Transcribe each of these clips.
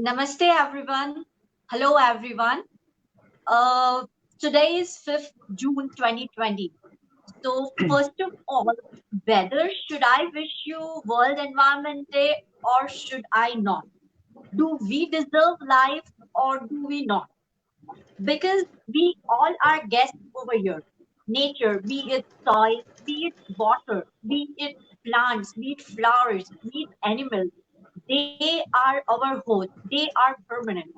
Namaste, everyone. Hello, everyone. Uh, Today is 5th June 2020. So, first of all, whether should I wish you World Environment Day or should I not? Do we deserve life or do we not? Because we all are guests over here. Nature, be it soil, be it water, be it plants, be it flowers, be it animals, they are our hosts, they are permanent.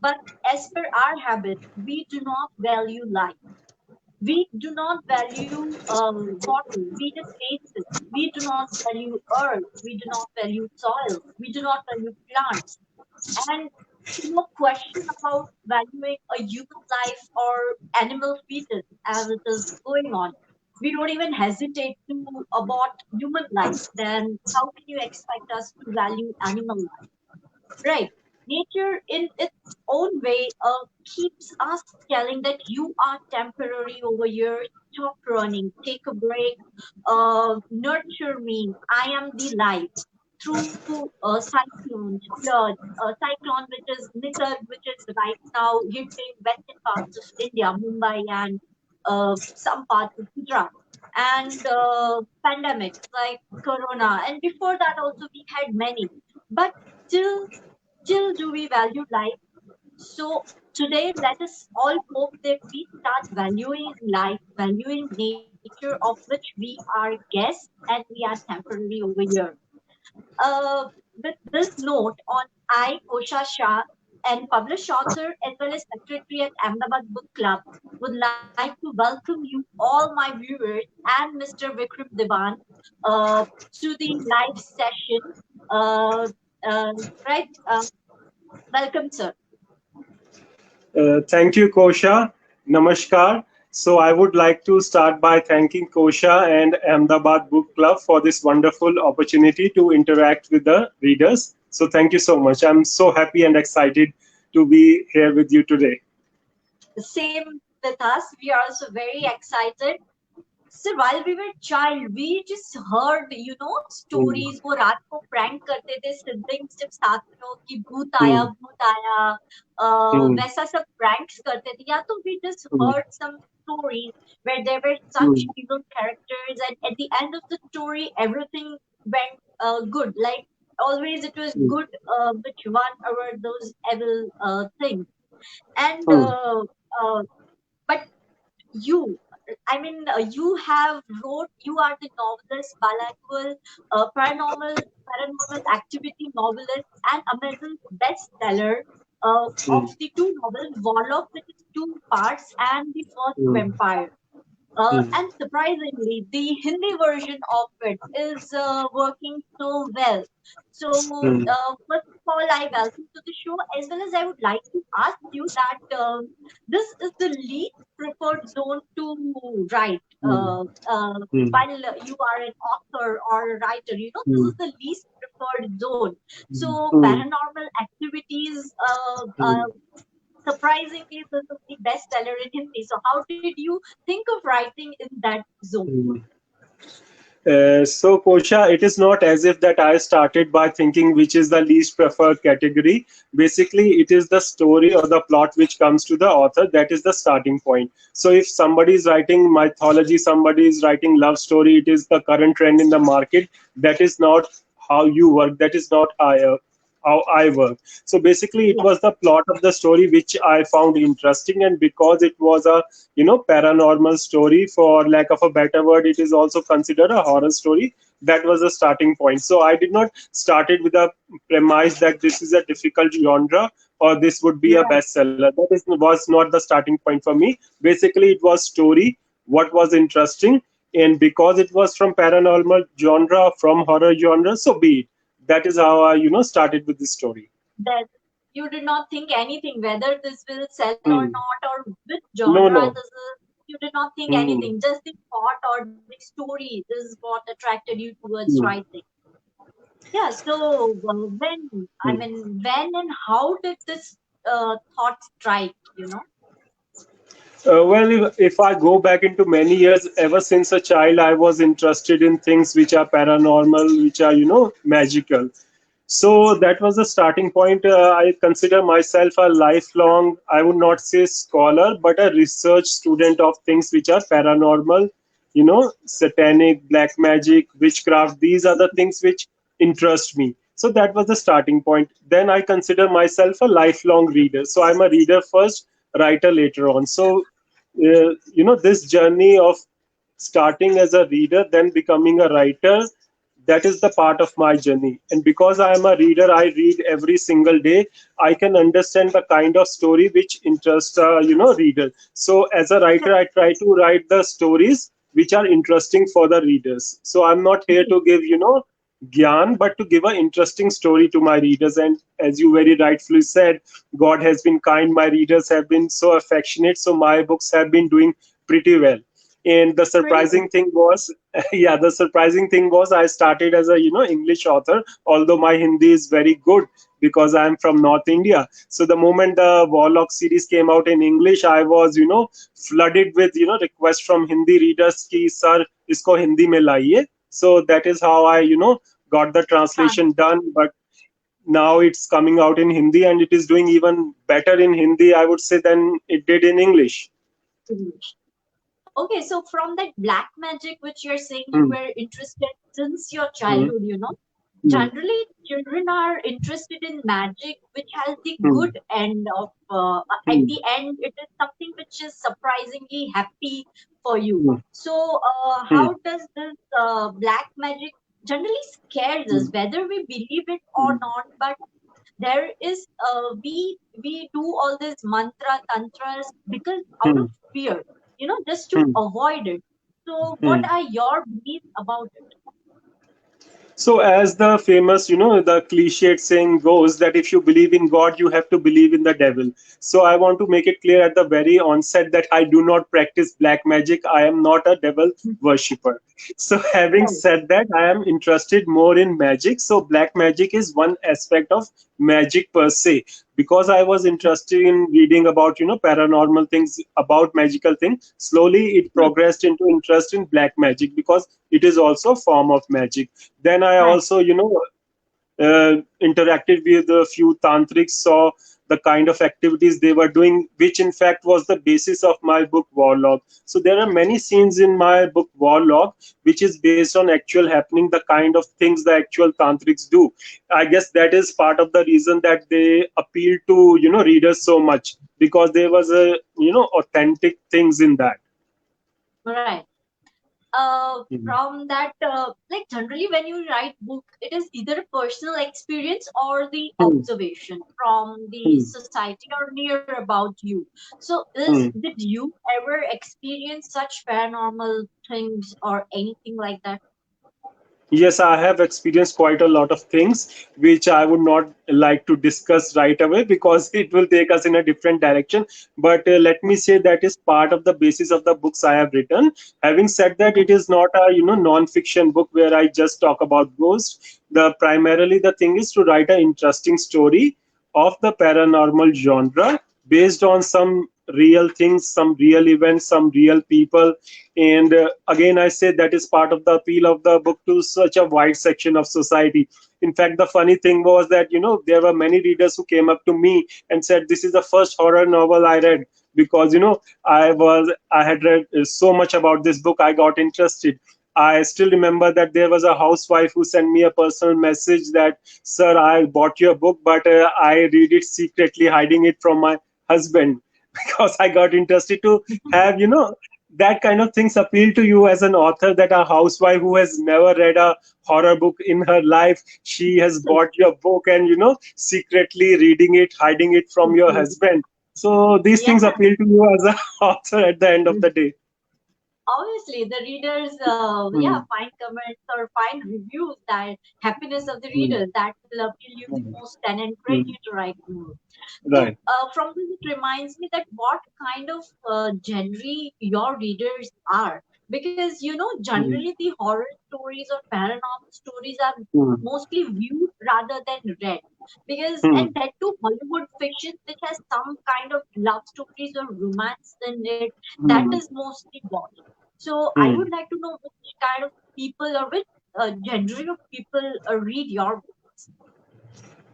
But as per our habits, we do not value life. We do not value water. We just taste it. We do not value earth. We do not value soil. We do not value plants. And no question about valuing a human life or animal fetus as it is going on. We don't even hesitate to about human life. Then how can you expect us to value animal life? Right. Nature, in its own way, keeps us telling that you are temporary over here. Stop running, take a break, nurture me. I am the life. Through cyclones, floods, cyclone which is Nisarg, which is right now hitting western parts of India, Mumbai and some parts of Gujarat, and pandemics like Corona, and before that also we had many. But still do we value life. So today, let us all hope that we start valuing life, valuing nature of which we are guests and we are temporary over here. Uh, with this note on I, Kosha Shah, and published author as well as secretary at Ahmedabad Book Club, would like to welcome you, all my viewers, and Mr. Vikram Devan to the live session. Uh, right? Welcome, sir. Thank you, Kosha. Namaskar. So I would like to start by thanking Kosha and Ahmedabad Book Club for this wonderful opportunity to interact with the readers. So thank you so much. I'm so happy and excited to be here with you today. Same with us. We are also very excited. So while we were child, we just heard, Hmm. stories. वो रात को prank करते थे siblings जब साथ में हो कि Hmm. भूत आया, Hmm. वैसा सब pranks करते थे. या तो we just Hmm. heard some stories where there were such Hmm. evil characters, and at the end of the story, everything went good. Like always, it was Hmm. good, which won over those evil things. And Hmm. uh, but you you have wrote, you are the novelist, bilingual, paranormal activity novelist and Amazon bestseller of Hmm. the two novels, Warlock, which is two parts, and the first Hmm. vampire. Hmm. And surprisingly, the Hindi version of it is working so well. So, Hmm. first of all, I welcome to the show, as well as I would like to ask you that this is the least preferred zone to write. Hmm. Hmm. While you are an author or a writer, this Hmm. is the least preferred zone. So, Hmm. paranormal activities, Hmm. surprisingly, this is the bestseller in Hindi. So, how did you think of writing in that zone? Hmm. So, Kosha, it is not as if that I started by thinking which is the least preferred category. Basically, it is the story or the plot which comes to the author. That is the starting point. So, if somebody is writing mythology, somebody is writing love story, it is the current trend in the market. That is not how you work. That is not how I work. So basically, it Yeah. was the plot of the story which I found interesting, and because it was a paranormal story, for lack of a better word, it is also considered a horror story. That was the starting point. So I did not started with a premise that this is a difficult genre or this would be a Right. bestseller. That was not the starting point for me. Basically, it was story, what was interesting, and because it was from paranormal genre, from horror genre, so be it. That is how I started with this story. That you did not think anything whether this will sell or Hmm. not, or which No, genre no. this is. You did not think Hmm. anything. Just the thought or the story is what attracted you towards Hmm. writing. Yeah. So Hmm. when and how did this thought strike? Well, if I go back into many years, ever since a child, I was interested in things which are paranormal, which are, magical. So that was the starting point. I consider myself a lifelong, I would not say scholar, but a research student of things which are paranormal, satanic, black magic, witchcraft. These are the things which interest me. So that was the starting point. Then I consider myself a lifelong reader. So I'm a reader first, writer later on. So, this journey of starting as a reader, then becoming a writer, that is the part of my journey. And because I am a reader, I read every single day. I can understand the kind of story which interests reader. So as a writer, I try to write the stories which are interesting for the readers. So I'm not here to give gyan, but to give an interesting story to my readers. And as you very rightfully said, God has been kind, my readers have been so affectionate, so my books have been doing pretty well. And the Pretty good. surprising thing was, yeah, the surprising thing was I started as a English author, although my Hindi is very good because I'm from North India. So the moment the Warlock series came out in English, I was flooded with requests from Hindi readers ki sir isko Hindi mein laiye. So that is how I got the translation done. But now it's coming out in Hindi and it is doing even better in Hindi, I would say, than it did in English. Translation. Okay, so from that black magic, which you're saying you Hmm. were interested since your Hmm. childhood, Hmm. generally children are interested in magic, which has the Hmm. good end of, at Hmm. the end, it is something which is surprisingly happy for you. Hmm. So, Hmm. how does this black magic generally scares us, Hmm. whether we believe it or Hmm. not? But there is we do all these mantra tantras because out Hmm. of fear, just to Hmm. avoid it. So what Hmm. are your beliefs about it? So, as the famous, the cliched saying goes, that if you believe in God, you have to believe in the devil. So, I want to make it clear at the very onset that I do not practice black magic. I am not a devil worshipper. So, having Oh, said that, I am interested more in magic. So, black magic is one aspect of magic per se. Because I was interested in reading about, paranormal things, about magical things, slowly it hmm, progressed into interest in black magic because it is also a form of magic. Then I right. also, interacted with a few tantrics, saw the kind of activities they were doing, which in fact was the basis of my book Warlock. So there are many scenes in my book Warlock, which is based on actual happening, the kind of things the actual tantrics do. I guess that is part of the reason that they appeal to readers so much, because there was a authentic things in that. Right. From that, like generally when you write book, it is either a personal experience or the Hmm. observation from the Hmm. society or near about you. So Hmm. did you ever experience such paranormal things or anything like that? Yes, I have experienced quite a lot of things which I would not like to discuss right away because it will take us in a different direction. But let me say that is part of the basis of the books I have written. Having said that, it is not a non-fiction book where I just talk about ghosts. The primarily the thing is to write an interesting story of the paranormal genre based on some real things, some real events, some real people. And again, I say that is part of the appeal of the book to such a wide section of society. In fact, the funny thing was that there were many readers who came up to me and said this is the first horror novel I read, because I had read so much about this book, I got interested. I still remember that there was a housewife who sent me a personal message that, sir, I bought your book, but I read it secretly, hiding it from my husband because I got interested to have, that kind of things appeal to you as an author, that a housewife who has never read a horror book in her life, she has bought your book and, secretly reading it, hiding it from your husband. So these Yeah. things appeal to you as an author at the end of the day. Obviously the readers, yeah, Hmm. find comments or find reviews that happiness of the Hmm. readers that will appeal you the most and encourage Hmm. you to write more. So Right. from this it reminds me that what kind of genre your readers are, because Hmm. generally the horror stories or paranormal stories are Hmm. mostly viewed rather than read, because Hmm. and that too Hollywood fiction which has some kind of love stories or romance in it, that Hmm. is mostly watched. So I would Hmm. like to know which kind of people or which genre of people read your books.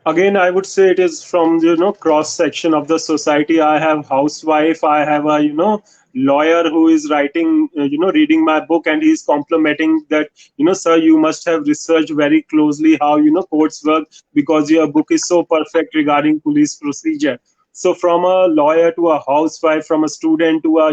Again, I would say it is from cross section of the society. I have housewife, I have a lawyer who is writing, reading my book, and he's complimenting that, sir, you must have researched very closely how courts work, because your book is so perfect regarding police procedure. So from a lawyer to a housewife, from a student to a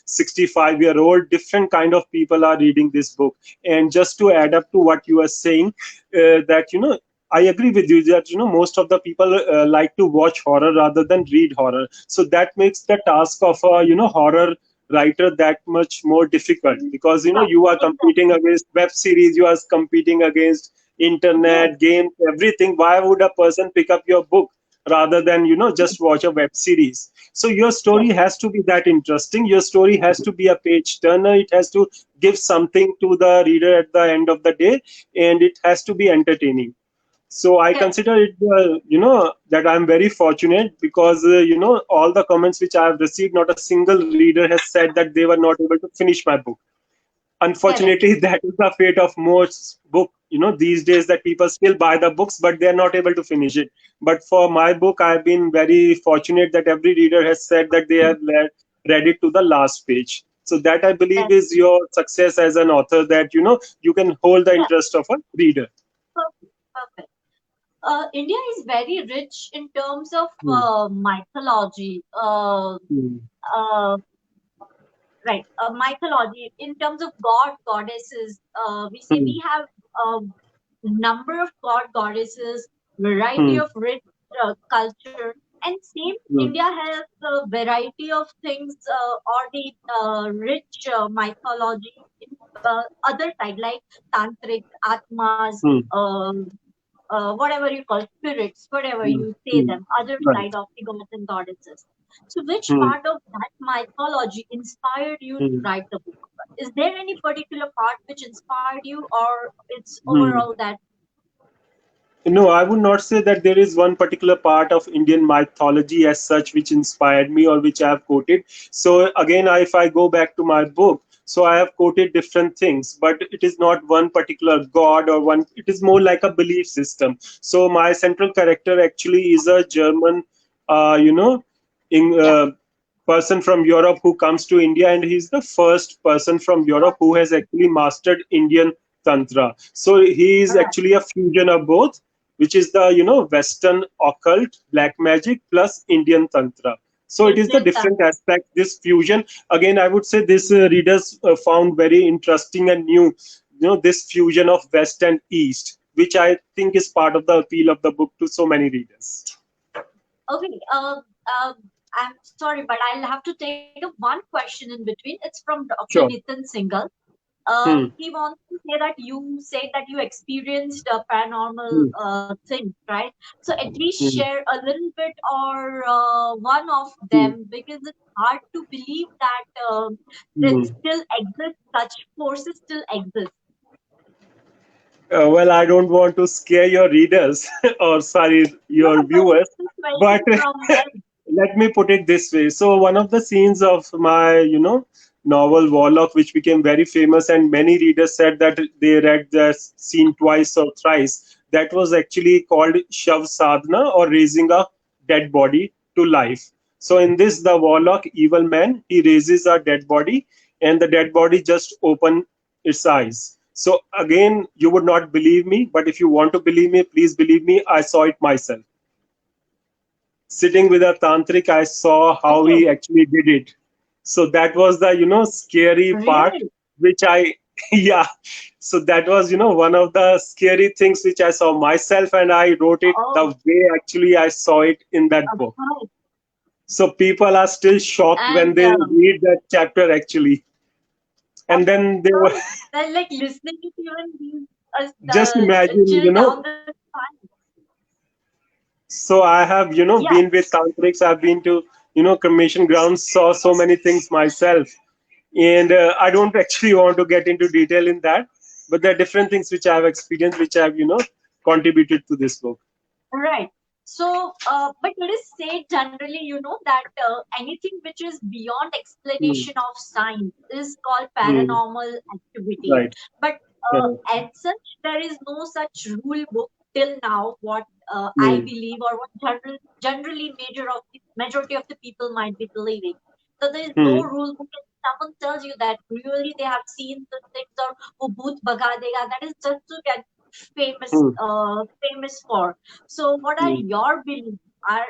65-year-old, different kind of people are reading this book. And just to add up to what you are saying, that I agree with you that most of the people like to watch horror rather than read horror. So that makes the task of a horror writer that much more difficult, because Right. you are competing Exactly. against web series, you are competing against Yes. internet games, everything. Why would a person pick up your book rather than Yes. just watch a web series? So your Yes. story has to be that interesting. Your story has to be a page turner. It has to give something to the reader at the end of the day, and it has to be entertaining. So I Correct. consider it that I'm very fortunate, because all the comments which I have received, not a single reader has said that they were not able to finish my book. Correct. Unfortunately, that is the fate of most book these days, that people still buy the books but they are not able to finish it. But for my book, I've been very fortunate that every reader has said that they have read it to the last page. So that, I believe, That's is your success as an author, that you can hold the yeah. interest of a reader. Perfect. Perfect. India is very rich in terms of Hmm. mythology. Hmm. Uh, right. Mythology in terms of god goddesses. We say Hmm. we have a number of god goddesses, variety Hmm. of rich culture, and same Hmm. India has a variety of things or the rich mythology in other side like tantric atmas, Hmm. whatever you call spirits, whatever Hmm. you say Hmm. them, other Right. side of the gods and goddesses. So, which Hmm. part of that mythology inspired you to Hmm. write the book? Is there any particular part which inspired you, or it's Hmm. overall that? No, I would not say that there is one particular part of Indian mythology as such which inspired me or which I have quoted. So again, if I go back to my book, so I have quoted different things, but it is not one particular god or one. It is more like a belief system. So my central character actually is a German, uh, you know, in Yeah, person from Europe who comes to India, and he's the first person from Europe who has actually mastered Indian tantra. So he is right. actually a fusion of both, which is the Western occult black magic plus Indian tantra. So it is the Indian different tantra. aspect. This fusion, again, I would say this readers found very interesting and new. This fusion of West and East, which I think is part of the appeal of the book to so many readers. Okay. I'm sorry, but I'll have to take up one question in between. It's from Dr. Sure. Nitin Singhal. Hmm. He wants to say that you said that you experienced paranormal Hmm. things, right? So at least Hmm. share a little bit or one of Hmm. them, because it's hard to believe that it Hmm. still exists, such forces still exist. Well, I don't want to scare your readers or sorry, No, your but viewers, it's a but question from them. let me put it this way. So, one of the scenes of my, novel Warlock, which became very famous, and many readers said that they read the scene twice or thrice, that was actually called Shav Sadhana, or raising a dead body to life. So, in this, the Warlock, evil man, he raises a dead body, and the dead body just open its eyes. So, again, you would not believe me, but if you want to believe me, please believe me, I saw it myself. Sitting with a tantric, I saw how Okay, he actually did it. So that was the scary part, really? which I yeah. So that was one of the scary things which I saw myself, and I wrote it the Oh, way actually I saw it in that book. okay. So people are still shocked when And they read that chapter actually, of and then they were course, then like listening to even these just imagine, chill down the spine. So I have, Yeah, been with tantrics. I've been to, cremation grounds, saw so many things myself, and I don't actually want to get into detail in that. But there are different things which I have experienced, which have, contributed to this book. right. So, but it is said generally, that anything which is beyond Hmm. explanation of science is called Hmm. paranormal activity. Right. But Uh, as such, there is no such rule book till now what I Hmm. believe, or what generally majority of the people might be believing. So there is no Hmm. rule book. If someone tells you that really they have seen the things, or wo bhoot bhaga dega, that is just to get famous, Hmm. famous for. So what are Hmm. your beliefs? Are,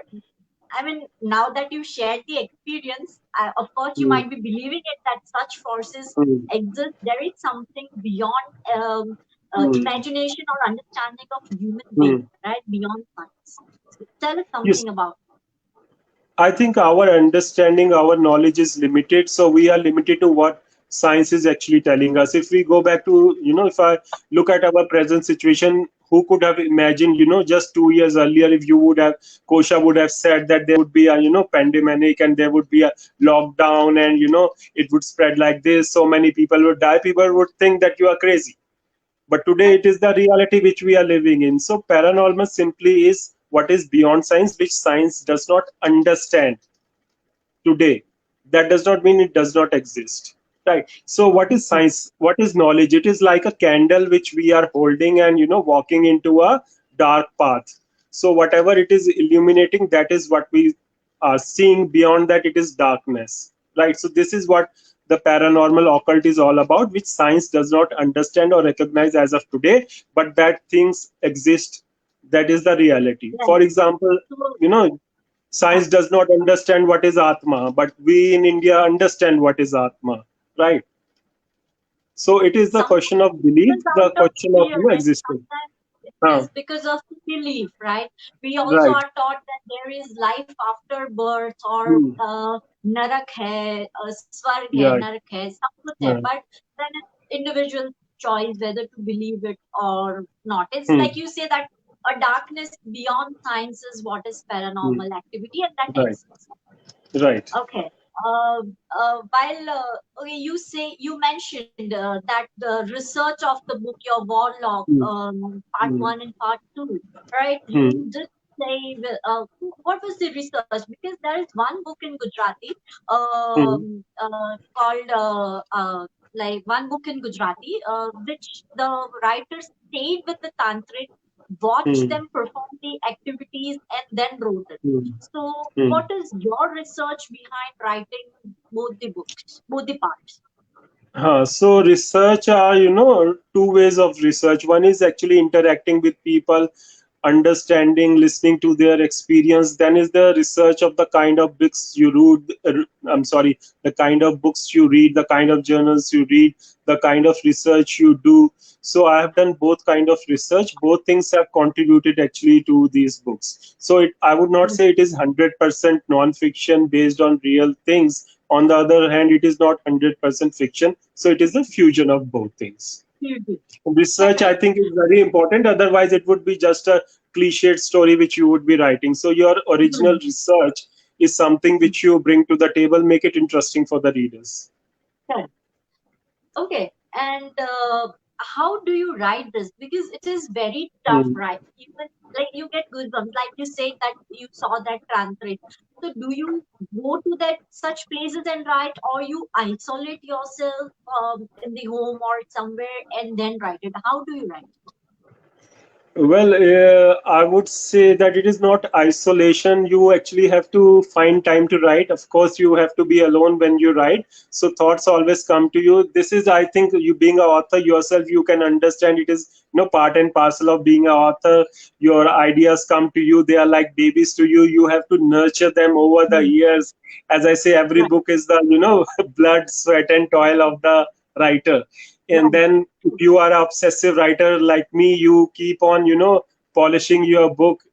I mean, now that you shared the experience, of course, you Hmm. might be believing it that such forces Hmm. exist. There is something beyond Hmm. imagination or understanding of human being, Hmm. right? Beyond science. So tell us Yes. something about. I think our understanding, our knowledge is limited, so we are limited to what science is actually telling us. If we go back to, if I look at our present situation, who could have imagined, just 2 years earlier, if you would have, Kosha would have said that there would be a, pandemic and there would be a lockdown and, it would spread like this, so many people would die, people would think that you are crazy. But today it is the reality which we are living in. So paranormal simply is what is beyond science, which science does not understand today. That does not mean it does not exist. Right. So what is science? What is knowledge? It is like a candle which we are holding and walking into a dark path. So whatever it is illuminating, that is what we are seeing. Beyond that, it is darkness. Right. So this is what the paranormal occult is all about, which science does not understand or recognize as of today, but that things exist. That is the reality. Right. For example, So, you know uh, science does not understand what is atma, but we in India understand what is atma, right? So it is the sometimes question of it belief, is the out of question of fear, and existence. sometimes it Huh. is because of belief, right? We also Right. are taught that there is life after birth, or Hmm. narak hai, swarg hai, Yeah. narak hai, सब कुछ है. Yeah. But then it's individual choice whether to believe it or not. It's Hmm. like you say that a darkness beyond science is what is Hmm. paranormal activity, and that Right. exists. Right. Okay. While okay, you mentioned that the research of the book, your Warlock, Hmm. part Hmm. one and part two, right? Hmm. You did say what was the research? Because there is one book in Gujarati, Hmm. called like one book in Gujarati, which the writer stayed with the tantric, watched Hmm. them perform the activities, and then wrote it. Hmm. So, Hmm. what is your research behind writing both the books, both the parts? So research are, two ways of research. One is actually interacting with people, understanding, listening to their experience. Then is the research of the kind of books you read. I'm sorry, the kind of books you read, the kind of journals you read, the kind of research you do. So I have done both kind of research. Both things have contributed actually to these books. So I would not say it is 100% non-fiction based on real things. On the other hand, it is not 100% fiction. So it is a fusion of both things. You do. Research, I Correct. think, is very important. Otherwise, it would be just a cliched story which you would be writing. So your original Mhm. research is something which you bring to the table, make it interesting for the readers. Correct. Okay. And how do you write this? Because it is very tough, Hmm. right? Even like you get goosebumps, like you say that you saw that translate. So, do you go to that such places and write, or you isolate yourself in the home or somewhere and then write it? How do you write? Well, I would say that it is not isolation. You actually have to find time to write. Of course, you have to be alone when you write. So thoughts always come to you. This is, I think, you being an author yourself, you can understand it is, part and parcel of being an author. Your ideas come to you. They are like babies to you. You have to nurture them over the Mhm. years. As I say, every Right. book is the, blood, sweat, and toil of the writer. And Right. then if you are an obsessive writer like me, you keep on polishing your book,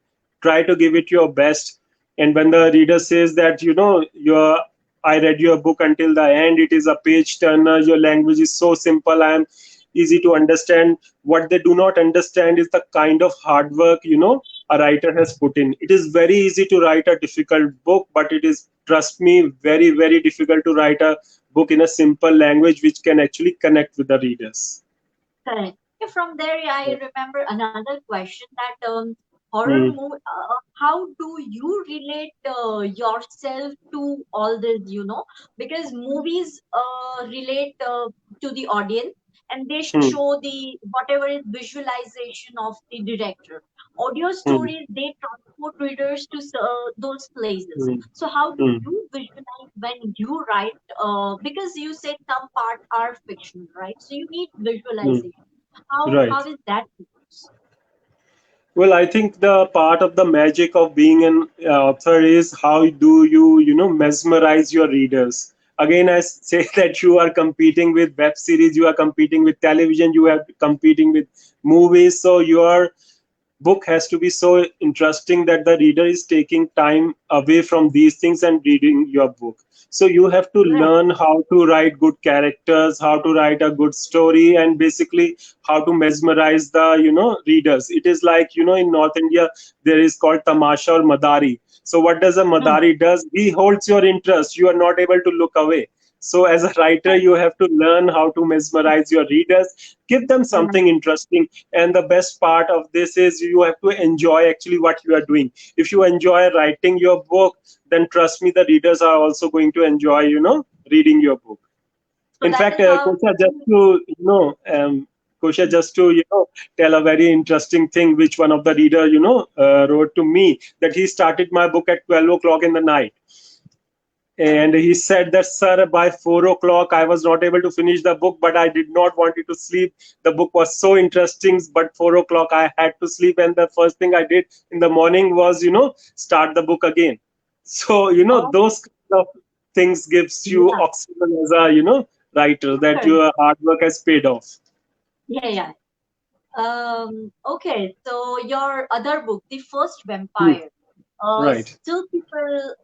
try to give it your best. And when the reader says that your I read your book until the end, it is a page turner, your language is so simple, I am easy to understand. What they do not understand is the kind of hard work a writer has put in. It is very easy to write a difficult book, but it is, trust me, very, very difficult to write a book in a simple language which can actually connect with the readers. Correct. Yeah, from there, I remember another question that horror Hmm. movie. How do you relate yourself to all this? Because movies relate to the audience, and they Hmm. show the whatever is visualization of the director. Audio Hmm. stories, they transport readers to those places. Hmm. So how do Hmm. you visualize when you write? Because you said some parts are fiction, right? So you need Hmm. visualization. How Right. is that? Well, I think the part of the magic of being an author is how do you mesmerize your readers. Again, I say that you are competing with web series, you are competing with television, you are competing with movies. So your book has to be so interesting that the reader is taking time away from these things and reading your book. So you have to Right. learn how to write good characters, how to write a good story, and basically how to mesmerize the readers. It is like in North India there is called tamasha or madari. So what does a Hmm. madari does? He holds your interest, you are not able to look away. So as a writer you have to learn how to mesmerize your readers, give them Hmm. something interesting. And the best part of this is you have to enjoy actually what you are doing. If you enjoy writing your book, then trust me, the readers are also going to enjoy reading your book. So In that fact, is how. Kosha, just to Kosha, just to tell a very interesting thing which one of the reader wrote to me, that he started my book at 12 o'clock in the night. And he said that, sir, by 4 o'clock I was not able to finish the book, but I did not want it to sleep. The book was so interesting, but 4 o'clock I had to sleep, and the first thing I did in the morning was start the book again. So Oh, those kind of things gives you yeah. oxygen as a writer, that Correct. your hard work has paid off. Yeah, yeah. Okay, so your other book, The First Hmm. Vampire, Right. still people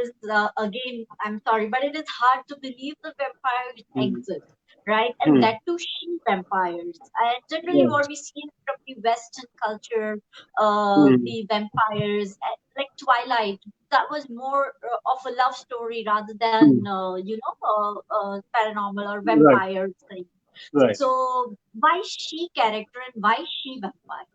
is again, I'm sorry, but it is hard to believe the vampires Hmm. exist, right? And Hmm. that too, she vampires. And generally, what Right. we see from the Western culture, Hmm. the vampires, like Twilight, that was more of a love story rather Hmm. than paranormal or Right. vampire thing. Right. So why she character and why she vampire?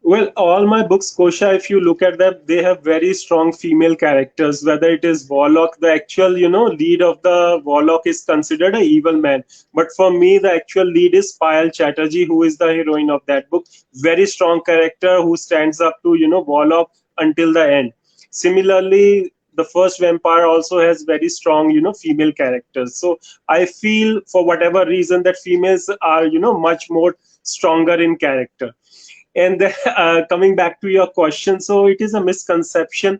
Well, all my books, Kosha, if you look at them, they have very strong female characters. Whether it is Warlock, the actual, lead of the Warlock is considered a evil man. But for me, the actual lead is Payal Chatterjee, who is the heroine of that book. Very strong character who stands up to, Warlock until the end. Similarly, the first vampire also has very strong, female characters. So I feel for whatever reason that females are, much more stronger in character. And coming back to your question, so it is a misconception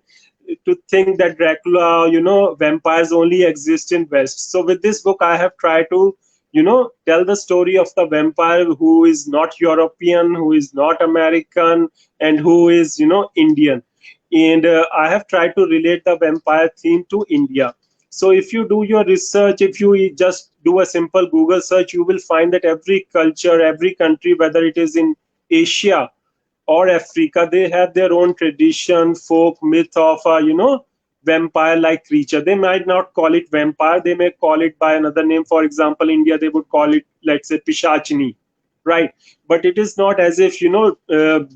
to think that Dracula, vampires only exist in West. So with this book, I have tried to, tell the story of the vampire who is not European, who is not American, and who is, Indian. And I have tried to relate the vampire theme to India. So if you do your research, if you just do a simple Google search, you will find that every culture, every country, whether it is in Asia or Africa, they have their own tradition, folk, myth of a vampire-like creature. They might not call it vampire; they may call it by another name. For example, India, they would call it, let's say, Pishachini, right? But it is not as if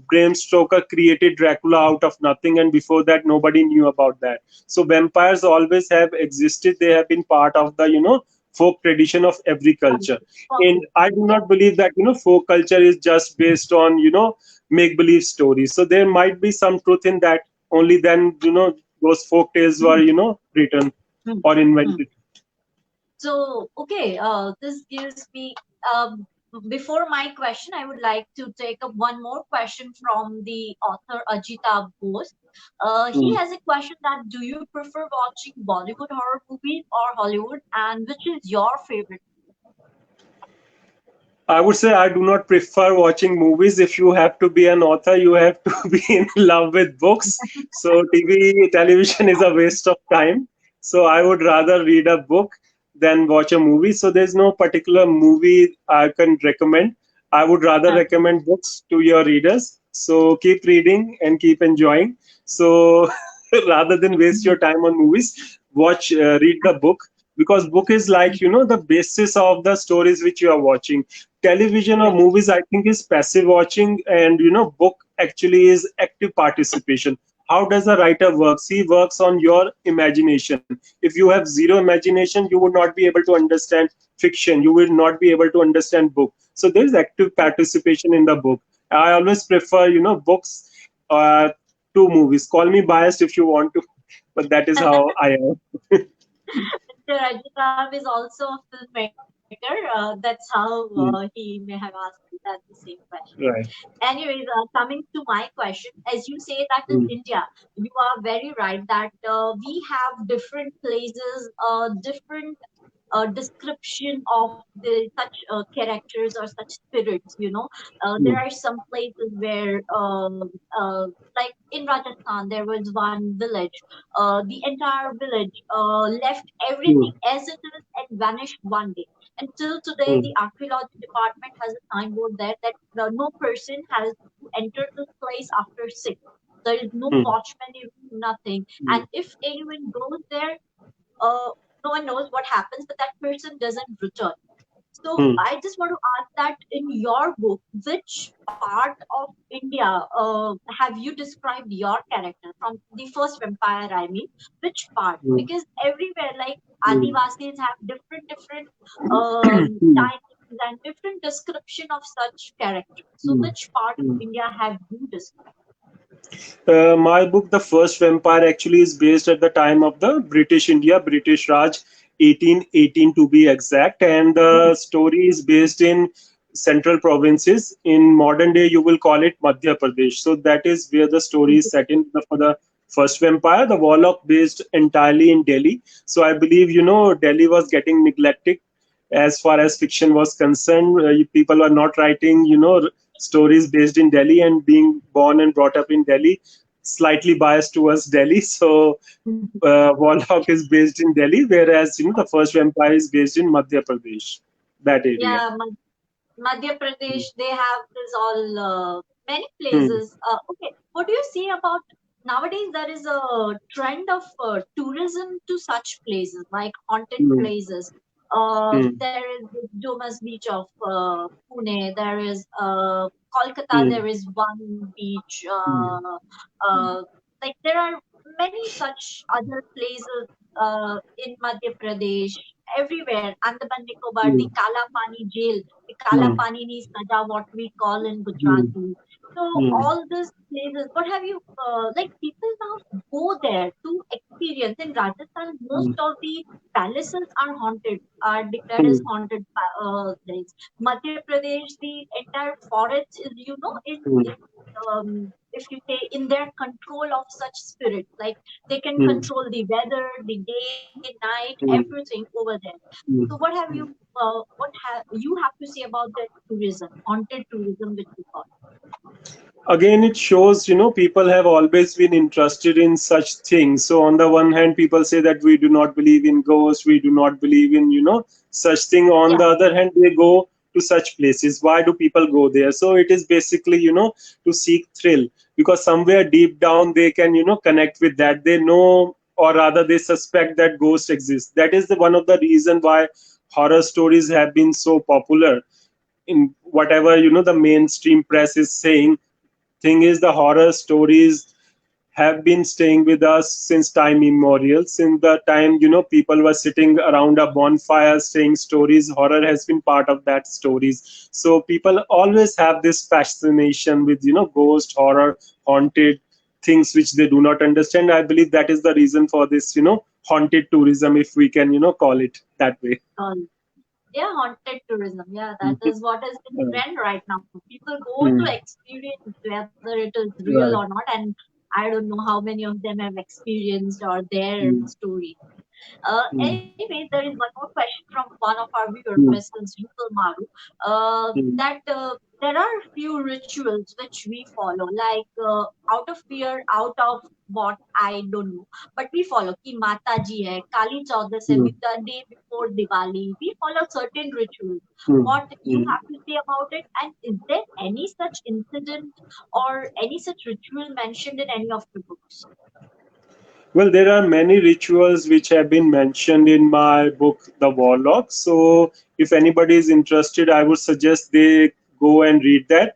Bram Stoker created Dracula out of nothing, and before that nobody knew about that. So vampires always have existed. They have been part of the folk tradition of every culture. And I do Yeah. not believe that folk culture is just based on make believe stories. So there might be some truth in that. Only then those folk tales were Hmm, written hmm, or hmm. invented. So, okay, this gives me, before my question, I would like to take up one more question from the author Ajita Bose. He Hmm. has a question that do you prefer watching Bollywood horror movies or Hollywood, and which is your favorite? I would say I do not prefer watching movies. If you have to be an author, you have to be in love with books. So TV, television is a waste of time. So I would rather read a book than watch a movie. So there's no particular movie I can recommend. I would rather Uh, recommend books to your readers. So keep reading and keep enjoying. So rather than waste your time on movies, read the book, because book is like the basis of the stories which you are watching. Television or Correct. movies, I think, is passive watching, and book actually is active participation. How does a writer works? He works on your imagination. If you have zero imagination, you would not be able to understand fiction, you will not be able to understand book. So there is active participation in the book. I always prefer, books uh, to movies. Call me biased if you want to, but that is how I am. Mr. Rajnikant is also a filmmaker. That's how Mm, he may have asked you that the same question. right. Anyways, coming to my question, as you say that in Mm, India, you are very right that we have different places, different description of the such characters or such spirits. There mm, are some places where, like in Rajasthan, there was one village. The entire village left mm, everything as it is and vanished one day. Until today, mm, the archaeology department has a signboard there that no person has to enter this place after 6. There is no mm, watchman, nothing. mm, And if anyone goes there, uh, no one knows what happens, but that person doesn't return. So mm, I just want to ask that in your book, which part of India have you described your character from the first vampire? I mean, which part? mm, Because everywhere, like mm, Adivasis have different mm, timings and different description of such characters. So mm, which part of mm. India have you described? My book, The First Vampire, actually is based at the time of the British India, British Raj, 1818 to be exact. And Hmm. the story is based in central provinces. In modern day, you will call it Madhya Pradesh. So that is where the story is set in for the first vampire. The Warlock based entirely in Delhi. So I believe, Delhi was getting neglected as far as fiction was concerned. People were not writing, stories based in Delhi, and being born and brought up in Delhi, slightly biased towards Delhi. So Warlock is based in Delhi, whereas the first vampire is based in Madhya Pradesh, that area. Yeah, Madhya Pradesh, they have this all many Hmm. places. Okay, what do you see about nowadays? There is a trend of tourism to such places, like haunted Hmm. places. Hmm. There is the Domus Beach of Pune. There is Kolkata. Hmm. There is one beach. Hmm. Like there are many such other places in Madhya Pradesh, everywhere. Andaman Nicobar, Hmm. the Kala Pani jail, the Kala Hmm. Pani ni Saja, what we call in Hmm. Gujarati. So Hmm. all these places, what have you like? People now go there to experience. In Rajasthan, most Hmm. of the palaces are haunted, are declared as Hmm. haunted things. Madhya Pradesh, the entire forest is, Hmm. if you say, in their control of such spirits. Like they can Hmm. control the weather, the day, night, Hmm. everything over there. So Hmm. what have you you have to say about the tourism, haunted tourism, which we call? Again, it shows, people have always been interested in such things. So on the one hand, people say that we do not believe in ghosts, we do not believe in, such thing. On Yeah. the other hand, they go to such places. Why do people go there? So it is basically, to seek thrill, because somewhere deep down they can, connect with that. They know, or rather they suspect that ghosts exist. That is one of the reason why horror stories have been so popular in whatever, the mainstream press is saying. Thing is, the horror stories have been staying with us since time immemorial. Since the time, people were sitting around a bonfire saying stories, horror has been part of that stories. So people always have this fascination with, ghost, horror, haunted things which they do not understand. I believe that is the reason for this, haunted tourism, if we can, call it that way. Um, yeah, haunted tourism. Yeah, that Mhm. is what is in Uh, trend right now. People go to mm, experience whether it is real or right. not, and I don't know how many of them have experienced or their Mm, story. mm, Anyway, there is one more question from one of our viewers, mm, Mrs. Yuval Maru, mm, that there are few rituals which we follow, like out of fear, out of what I don't know, but we follow. Ki Mata Ji hai, Kali Chaudas hai, mm, the day before Diwali, we follow certain rituals. mm, What you mm. have to say about it, and is there any such incident or any such ritual mentioned in any of the books? Well, there are many rituals which have been mentioned in my book, The Warlock. So, if anybody is interested, I would suggest they go and read that.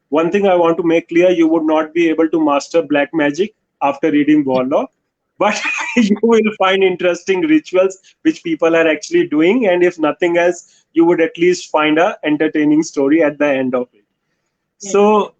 One thing I want to make clear, you would not be able to master black magic after reading Warlock, but you will find interesting rituals which people are actually doing. And if nothing else, you would at least find a entertaining story at the end of it. Yes, So, yes.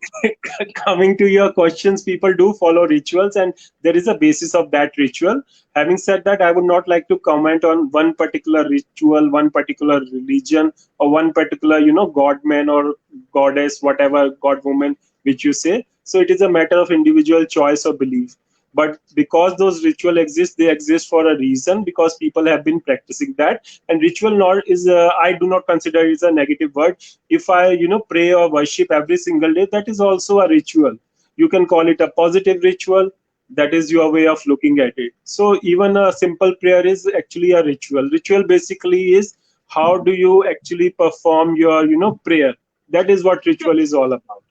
coming to your questions, people do follow rituals, and there is a basis of that ritual. Having said that, I would not like to comment on one particular ritual, one particular religion, or one particular, godman or goddess, whatever god woman which you say. So, it is a matter of individual choice or belief. But because those ritual exist, they exist for a reason, because people have been practicing that. And ritual not is I do not consider it is a negative word. If I pray or worship every single day, that is also a ritual. You can call it a positive ritual. That is your way of looking at it. So even a simple prayer is actually a ritual. Ritual basically is how do you actually perform your prayer. That is what Correct. ritual is all about.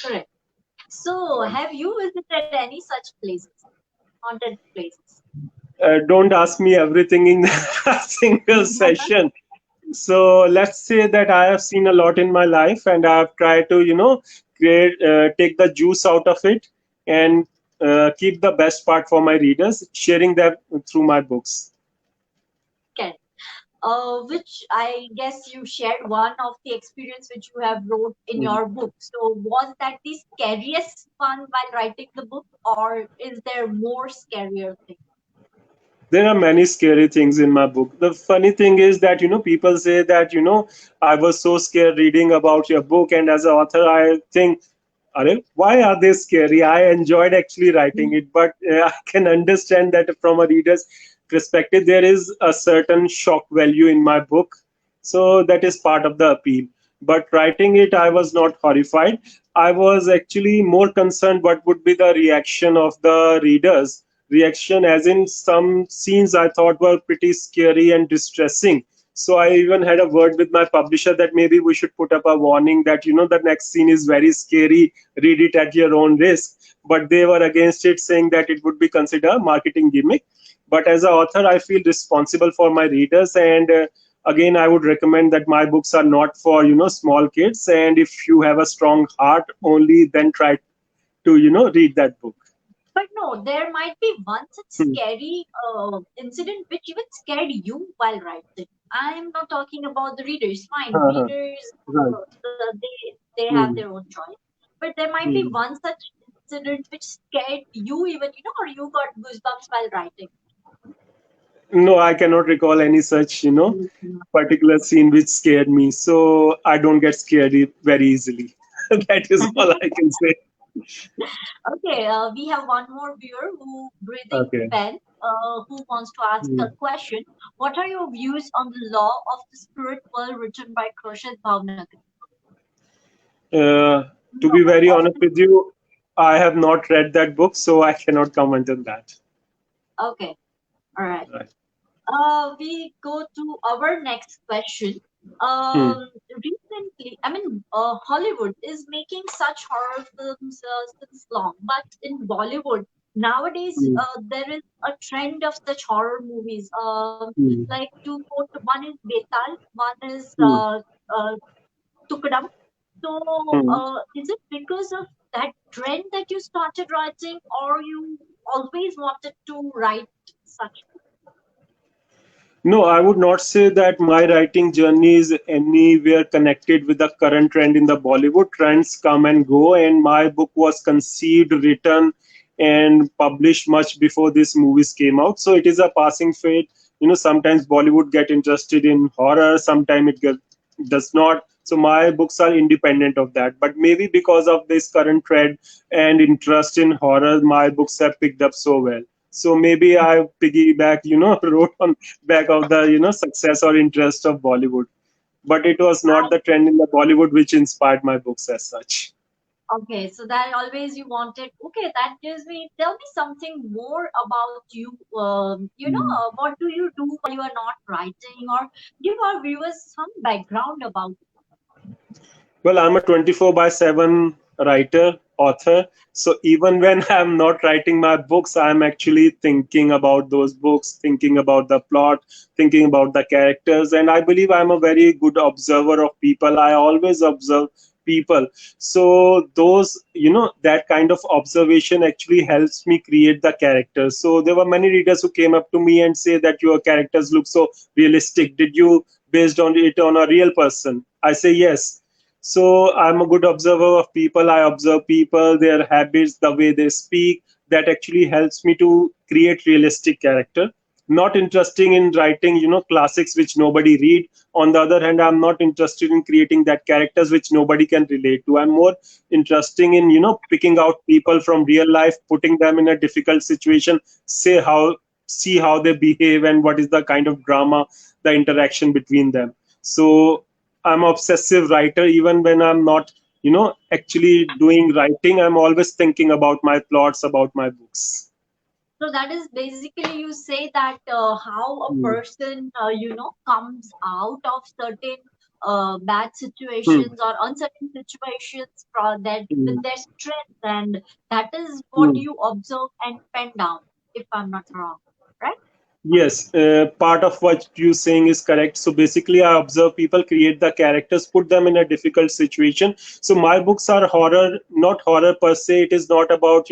Correct. So, have you visited any such places, haunted places? Don't ask me everything in a single session. So let's say that I have seen a lot in my life, and I have tried to create take the juice out of it, and keep the best part for my readers, sharing them through my books. Correct. Which I guess you shared one of the experience which you have wrote in Mm. your book. So was that the scariest one while writing the book, or is there more scarier thing? There are many scary things in my book. The funny thing is that people say that I was so scared reading about your book, and as an author I think, why are they scary? I enjoyed actually writing it, but I can understand that from a reader's perspective, there is a certain shock value in my book. So that is part of the appeal. But writing it, I was not horrified. I was actually more concerned what would be the reaction of the readers. Reaction, as in some scenes I thought were pretty scary and distressing. So I even had a word with my publisher that maybe we should put up a warning that the next scene is very scary, read it at your own risk. But they were against it, saying that it would be considered a marketing gimmick. But as an author, I feel responsible for my readers, and again, I would recommend that my books are not for small kids. And if you have a strong heart, only then try to read that book. But no, there might be one such Hmm. scary incident which even scared you while writing. I'm not talking about the readers. Fine, Uh-huh. readers, Right. they have their Hmm. own choice. But there might be Hmm. one such incident which scared you even, or you got goosebumps while writing. No, I cannot recall any such particular scene which scared me. So I don't get scared very easily. That is all I can say. Okay, we have one more viewer who breathing Okay. pen, who wants to ask Hmm. a question. What are your views on the law of the spirit world written by Krishna Bhavnagar? Uh, to No, be very of honest the, with you, I have not read that book, so I cannot comment on that. okay, all right. Right. We go to our next question. Hmm. Recently, I mean, Hollywood is making such horror films since long, but in Bollywood nowadays, Hmm. there is a trend of such horror movies. Hmm. Like to quote, one is Betal, one is Hmm. Tukadam. So, Hmm. is it because of that trend that you started writing, or you always wanted to write such? No, I would not say that my writing journey is anywhere connected with the current trend in the Bollywood. Trends come and go, and my book was conceived, written, and published much before these movies came out. So it is a passing fate. Sometimes Bollywood get interested in horror, sometimes does not. So my books are independent of that. But maybe because of this current trend and interest in horror, my books have picked up so well. So maybe I piggyback, wrote on back of the success or interest of Bollywood. But it was not the trend in the Bollywood which inspired my books as such. Okay, so that always you wanted. Okay, that gives me. Tell me something more about you. What do you do while you are not writing, or give our viewers some background about. Well, I'm a 24 by 7 writer, author. So even when I'm not writing my books, I'm actually thinking about those books, thinking about the plot, thinking about the characters. And I believe I'm a very good observer of people. I always observe people. So those, that kind of observation actually helps me create the characters. So there were many readers who came up to me and say that your characters look so realistic. Did you based on it on a real person? I say yes. So I'm a good observer of people. I observe people, their habits, the way they speak. That actually helps me to create realistic character. Not interesting in writing, classics which nobody read. On the other hand, I'm not interested in creating that characters which nobody can relate to. I'm more interesting in, picking out people from real life, putting them in a difficult situation, say how see how they behave and what is the kind of drama, the interaction between them. So I'm obsessive writer. Even when I'm not actually doing writing, I'm always thinking about my plots, about my books. So that is basically you say that how a Hmm. person comes out of certain bad Hmm. situations or uncertain situations for that with Hmm. their strength, and that is what Hmm. you observe and pen down, if I'm not wrong, right? Yes, part of what you're saying is correct. So basically, I observe people create the characters, put them in a difficult situation. So my books are horror, not horror per se. It is not about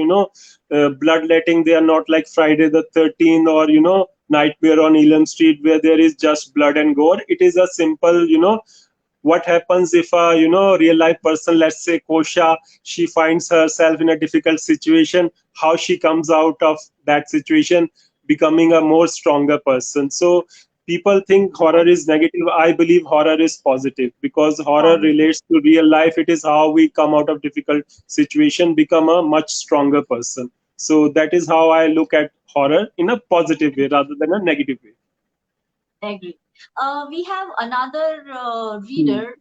bloodletting. They are not like Friday the 13th or Nightmare on Elm Street, where there is just blood and gore. It is a simple what happens if a real life person, let's say Kosha, she finds herself in a difficult situation, how she comes out of that situation becoming a more stronger person. So people think horror is negative. I believe horror is positive because horror Positive. relates to real life. It is how we come out of difficult situation, become a much stronger person. So that is how I look at horror, in a positive way rather than a negative way. Agree. We have another Hmm. reader,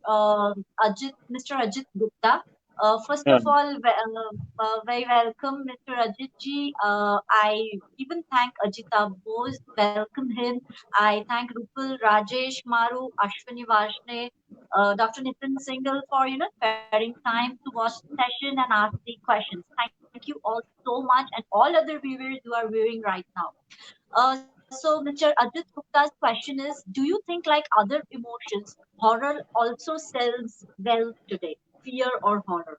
Mr. Ajit Gupta. First Yeah. of all, very welcome, Mr. Ajit ji. I even thank Ajita Bose, welcome him. I thank Rupal, Rajesh, Maru, Ashwini Vashne, Dr. Nitin Singhal for sparing time to watch the session and ask the questions. Thank you all so much, and all other viewers who are viewing right now. So Mr. Ajit Gupta's question is, do you think like other emotions, horror also sells well today? Fear or horror?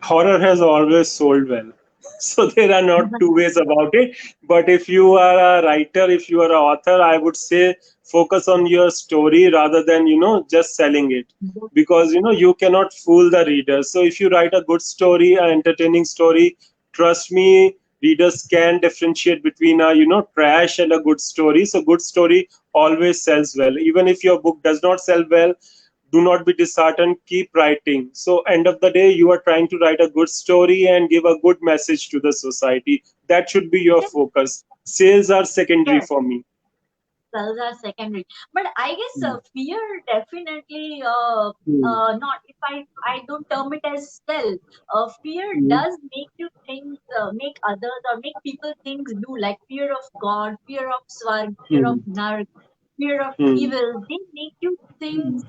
Horror has always sold well. So there are not two ways about it. But if you are a writer, if you are an author, I would say focus on your story rather than, just selling it. Because, you cannot fool the reader. So if you write a good story, an entertaining story, trust me, readers can differentiate between a, trash and a good story. So good story always sells well. Even if your book does not sell well, do not be disheartened, keep writing. So end of the day, you are trying to write a good story and give a good message to the society. That should be your focus. Sales are secondary Yes, for me. cells are secondary. But I guess Hmm. fear definitely Hmm. not. If I don't term it as cell. Fear Hmm. does make you think, make others or make people things do, like fear of God, fear of Swarg, fear of Hmm. Narg, fear of Hmm. evil. They make you things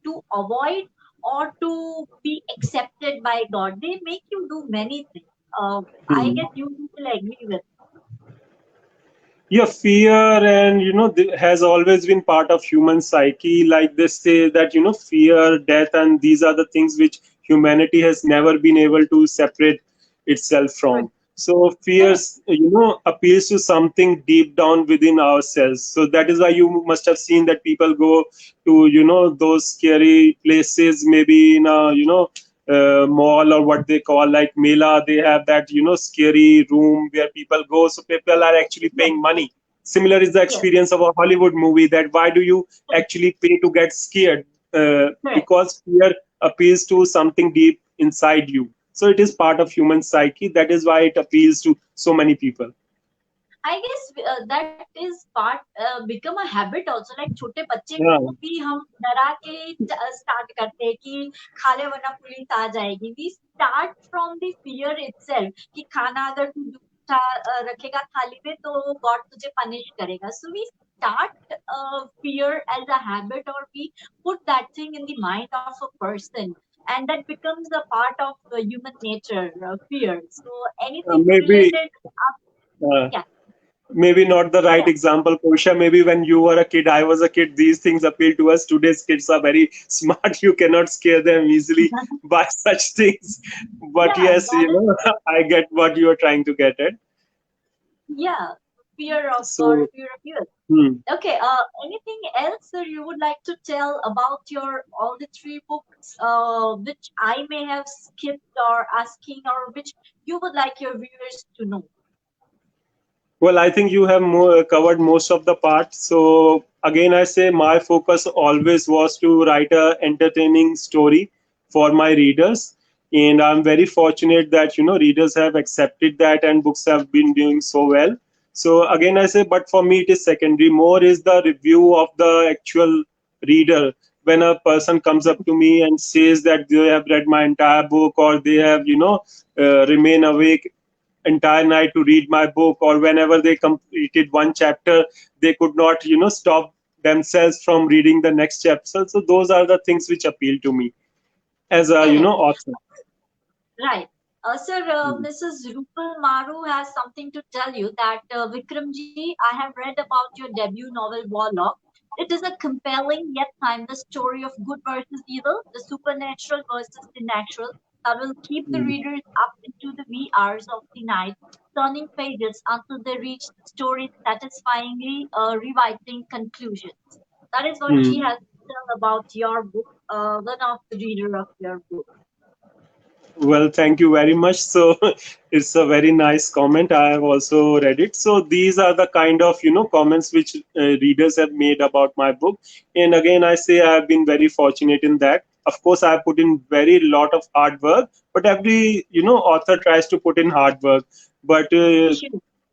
to avoid or to be accepted by God. They make you do many things. I Hmm. guess you will agree with. Yeah, fear and has always been part of human psyche. Like they say that fear, death, and these are the things which humanity has never been able to separate itself Right. from. So Correct. fears appeals to something deep down within ourselves. So that is why you must have seen that people go to those scary places, maybe in a mall or what they call like Mela. They have that scary room where people go. So people are actually Yes. paying money. Similar is the Yes. experience of a Hollywood movie. That why do you Correct. actually pay to get scared? Correct. Because fear appeals to something deep inside you. So it is part of human psyche. That is why it appeals to so many people. I guess that is part become a habit also. Like छोटे बच्चे Yeah. को भी हम डरा के start करते हैं कि खा ले वरना पुलिस आ जाएगी. We start from the fear itself कि खाना अगर तू जूठा रखेगा थाली में तो God तुझे punish करेगा. So we start fear as a habit, or we put that thing in the mind of a person, and that becomes a part of human nature, fear. So anything Maybe. related, Uh, yeah, Maybe not the right yeah. example, Kosha. Maybe when you were a kid, I was a kid, these things appeal to us. Today's kids are very smart. You cannot scare them easily by such things. But Yeah, yes, that is I get what you are trying to get at. yeah. So, fear of youth. hmm. Okay, anything else that you would like to tell about your all the three books, which I may have skipped or asking, or which you would like your viewers to know? Well, I think you have covered most of the part. So again, I say my focus always was to write a entertaining story for my readers, and I'm very fortunate that readers have accepted that and books have been doing so well. So again, I say, but for me it is secondary. More is the review of the actual reader. When a person comes up to me and says that they have read my entire book, or they have remain awake entire night to read my book, or whenever they completed one chapter they could not stop themselves from reading the next chapter. So those are the things which appeal to me as a Correct. author. Right. Sir, Mrs. Rupal Maru has something to tell you that Vikramji, I have read about your debut novel Warlock. It is a compelling yet timeless story of good versus evil, the supernatural versus the natural, that will keep the Mm. readers up into the wee hours of the night, turning pages until they reach the story's satisfyingly riveting conclusions. That is what she Mm. has to tell about your book, one of the reader of your book. Well, thank you very much. So it's a very nice comment. I have also read it. So these are the kind of comments which readers have made about my book. And again, I say I have been very fortunate in that. Of course, I have put in very lot of hard work, but every author tries to put in hard work. But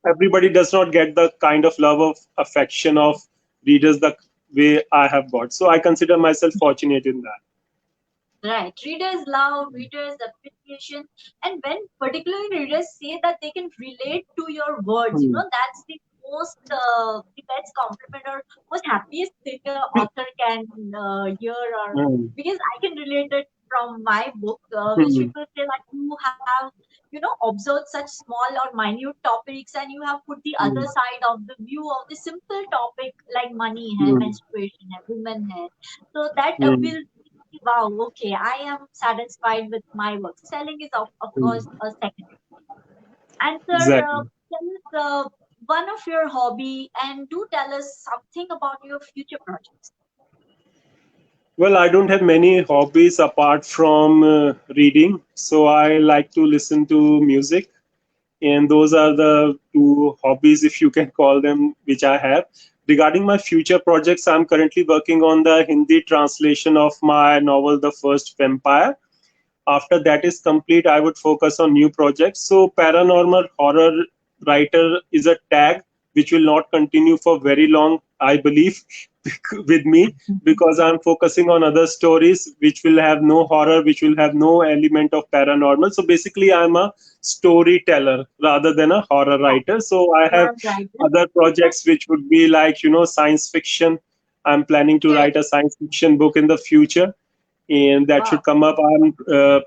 everybody does not get the kind of love of affection of readers the way I have got. So I consider myself fortunate in that. Right. Readers love, readers appreciation, and when particularly readers say that they can relate to your words, Hmm. that's the best compliment or most happiest thing a author can hear, or Hmm. because I can relate it from my book, which Hmm. people say that you have, observed such small or minute topics, and you have put the other Hmm. side of the view of the simple topic like money hai, Hmm. menstruation hai, women hai. So that Hmm. will wow, okay, I am satisfied with my work. Selling is, of Hmm. course, a second. And sir, Exactly. tell us one of your hobby and do tell us something about your future projects. Well, I don't have many hobbies apart from reading, so I like to listen to music, and those are the two hobbies, if you can call them, which I have. Regarding my future projects, I'm currently working on the Hindi translation of my novel, The First Vampire. After that is complete, I would focus on new projects. So paranormal horror writer is a tag which will not continue for very long, I believe, with me, because I'm focusing on other stories which will have no horror, which will have no element of paranormal. So basically I'm a storyteller rather than a horror Yeah, writer. So I you have are right. other projects which would be like science fiction. I'm planning to Correct. write a science fiction book in the future, and that should Wow. come up. I'm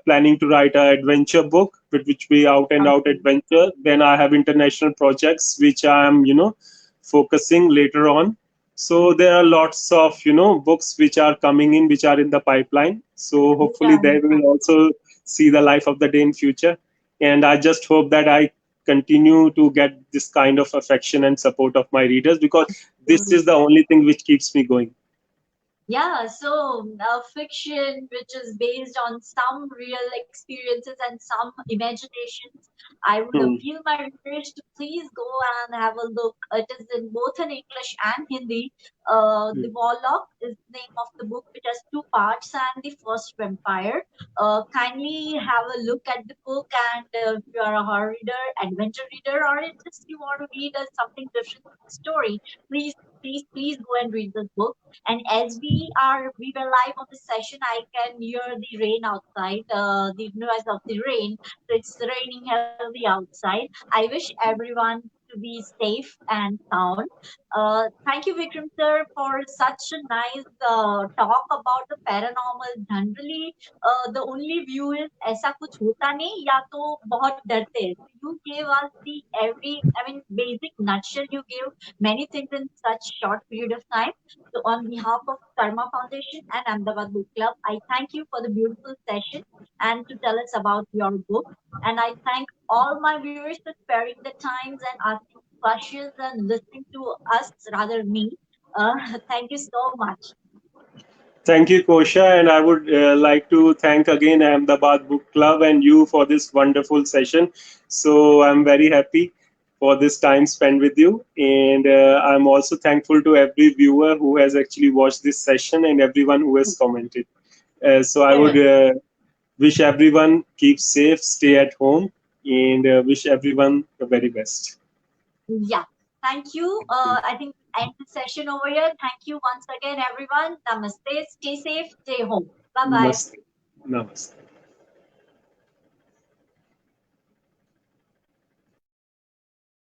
planning to write an adventure book, which be out and out Okay. adventure. Then I have international projects which I am, focusing later on. So there are lots of, books which are coming in, which are in the pipeline. So Which hopefully are in they the will also see the life of the day in future. And I just hope that I continue to get this kind of affection and support of my readers, because this pipeline. is the only thing which keeps me going. Yeah, so fiction, which is based on some real experiences and some imaginations, I would Hmm. appeal my readers to please go and have a look. It is in both in English and Hindi. The Hmm. Warlock is the name of the book, which has two parts, and the First Vampire. Kindly have a look at the book, and if you are a horror reader, adventure reader, or if just you want to read something different story, please, please, please go and read this book. And as we were live on the session, I can hear the rain outside, the noise of the rain. So it's raining heavily outside. I wish everyone to be safe and sound. Thank you, Vikram sir, for such a nice talk about the paranormal. Generally, the only view is ऐसा कुछ होता नहीं या तो बहुत डरते हैं. So you gave us the I mean, basic nutshell. You gave many things in such short period of time. So, on behalf of Karma Foundation and Ahmedabad Book Club, I thank you for the beautiful session and to tell us about your book. And I thank all my viewers for sparing the times and asking questions and listening to us, rather me. Thank you so much. Thank you, Kosha, and I would like to thank again Ahmedabad Book Club and you for this wonderful session. So I'm very happy for this time spent with you, and I'm also thankful to every viewer who has actually watched this session and everyone who has commented. So I would Correct. wish everyone keep safe, stay at home, and wish everyone the very best. Yeah. Thank you. I think we end the session over here. Thank you once again, everyone. Namaste. Stay safe. Stay home. Bye bye. Namaste. Namaste.